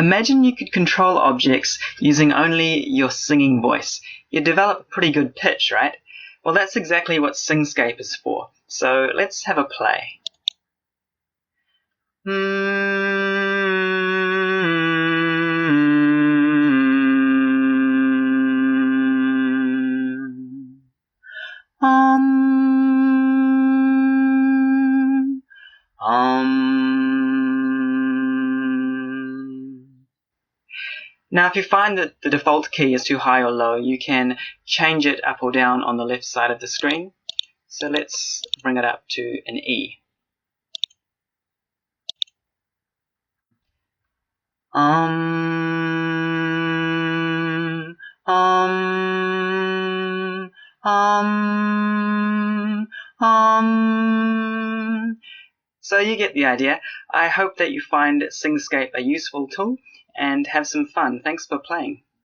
Imagine you could control objects using only your singing voice. You'd develop a pretty good pitch, right? Well, that's exactly what Singscape is for. So let's have a play. Now, if you find that the default key is too high or low, you can change it up or down on the left side of the screen. So let's bring it up to an E. So you get the idea. I hope that you find Singscape a useful tool and have some fun. Thanks for playing.